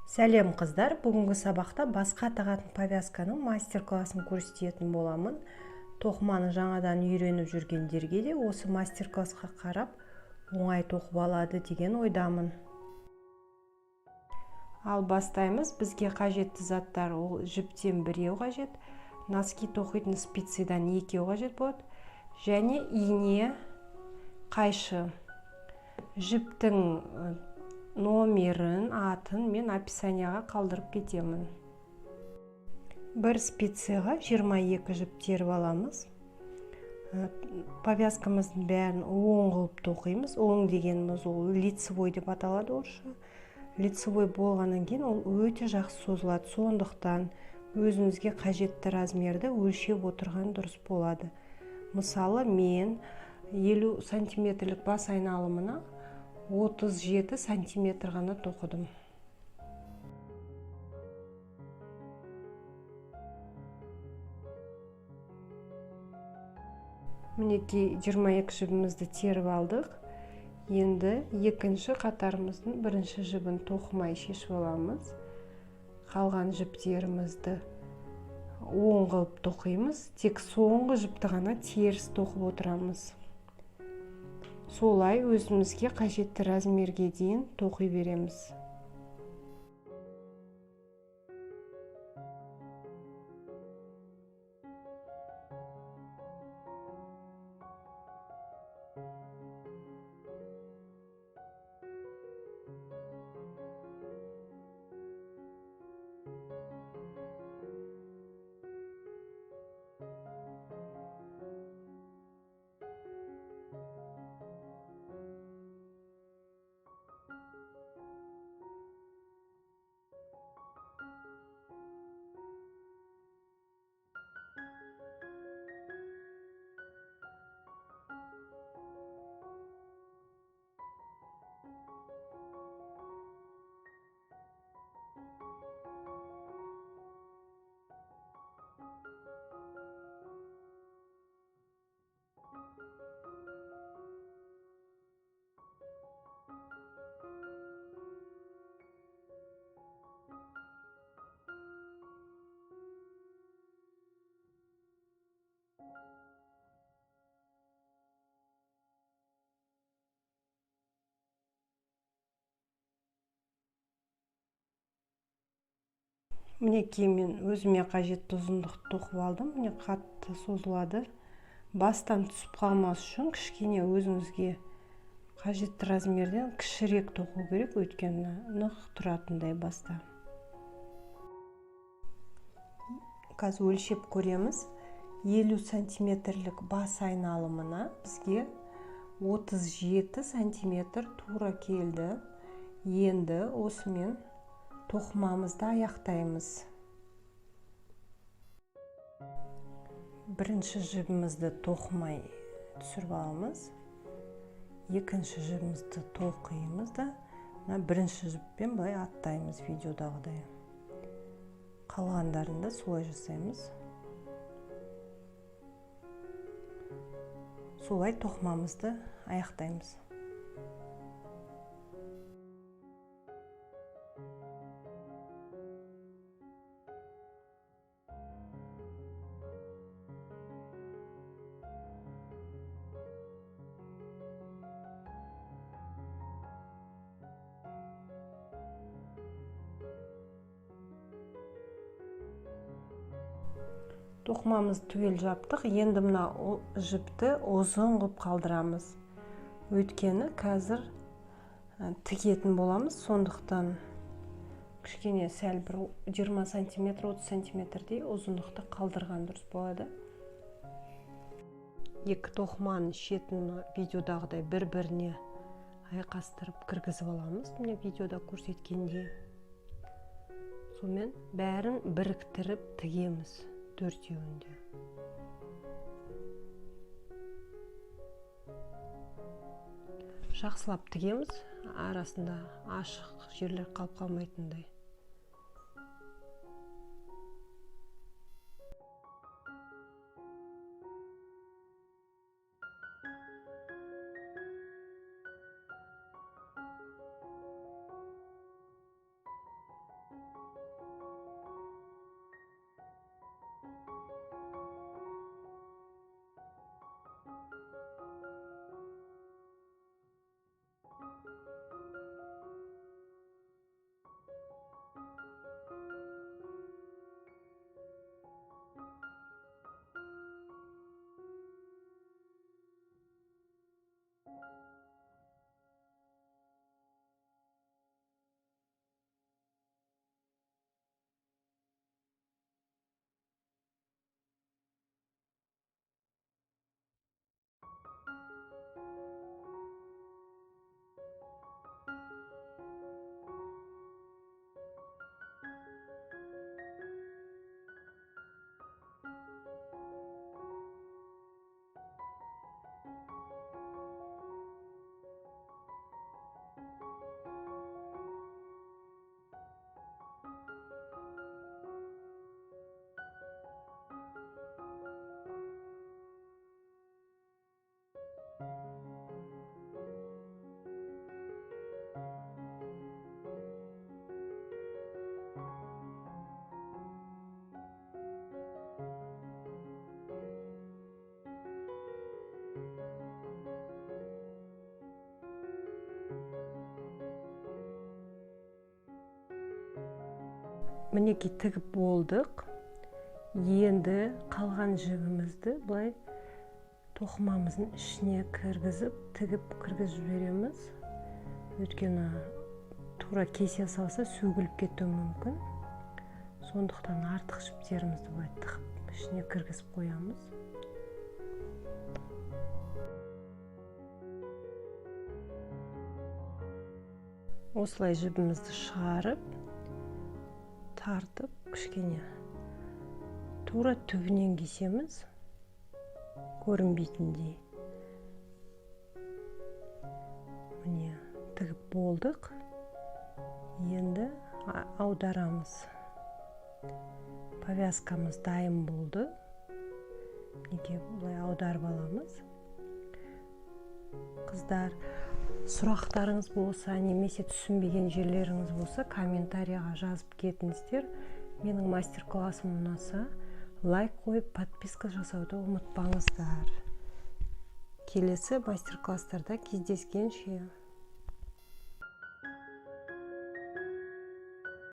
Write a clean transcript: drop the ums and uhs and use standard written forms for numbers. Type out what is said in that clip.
Сәлем қыздар, бүгінгі сабақта басқа тағатын повязканың мастер-классын көрсететін боламын. Тоқыманы жаңадан үйреніп жүргендерге де осы мастер-классқа қарап оңай тоқып алады деген ойдамын. Ал бастаймыз. Бізге қажетті заттар: ол жіптен 1 қажет, носки тоқитын спицадан 2 қажет болады, және ине, қайшы. Жіптің номерін, атын мен описанияға қалдырып кетемін. Бір спицаға 22 жіп теріп аламыз. Повязкамыздың бәрін оң қылып тоқимыз. Оң дегеніміз ол лицевой деп аталады орысша. Лицевой болғаннан кейін ол өте жақсы созылады. Сондықтан өзіңізге қажетті размерді өлшеп отырған дұрыс болады. Мысалы, мен 50 сантиметрлік бас айналымына 37 сантиметр ғана тоқыдым. Мінекей 22 жібімізді теріп алдық. Енді екінші қатарымыздың бірінші жібін тоқымай шешіп аламыз. Қалған жіптерімізді оң қылып тоқимыз. Тек соңғы жіпті ғана теріс тоқып отырамыз. Солай өзімізге қажетті размерге дейін тоқи береміз. Мінекей мен өзіме қажетті ұзындықты тоқып алдым. Міне қатты созылады. Бастан түсіп қалмас үшін кішкене өзіңізге қажетті размерден кішірек тоқу керек, өйткені нық тұратындай баста. Қазір өлшеп көреміз. 50 сантиметрлік бас айналымына бізге 37 сантиметр тура келді. Енді осымен тоқымамызды аяқтаймыз. Бірінші жібімізді тоқымай түсіріп аламыз. Екінші жібімізді тоқимыз да, бірінші жіппен былай аттаймыз видеодағыдай. Қалғандарында солай жасаймыз. Солай тоқымамызды аяқтаймыз. Тоқымамызды түгел жаптық. Енді мына жіпті ұзын қылып қалдырамыз. Өйткені қазір тігетін боламыз, сондықтан кішкене сәл бір 20 сантиметр, 30 сантиметрдей ұзындықты қалдырған дұрыс болады. Екі тоқыманың шетін видеодағыдай бір-біріне айқастырып кіргізіп аламыз. Міне видеода көрсеткенде. Сонымен бәрін біріктіріп тігеміз. 4-еуінде. Жақсылап тігеміз, арасында ашық жерлер қалып қалмайтындай. мінекей тігіп болдық. Енді қалған жібімізді былай тоқымамыздың ішіне кіргізіп, тігіп кіргізіп жібереміз. Өйткені тура кесе салса сөгіліп кетуі мүмкін. Сондықтан артық жіптерімізді былай тығып ішіне кіргізіп қоямыз. Осылай жібімізді шығарып, тартып, кішкене тура түбінен кесеміз, көрінбейтіндей. Міне, тігіп болдық. Енді аударамыз. Повязкамыз дайын болды. Неге бұлай аударып аламыз. Қыздар, сұрақтарыңыз болса, немесе түсінбеген жерлеріңіз болса, комментарияға жазып кетіңіздер. Менің мастер-классым ұнаса, лайк қойып, подписка жасауды ұмытпаңыздар. Келесі мастер-класстарда кездескенше.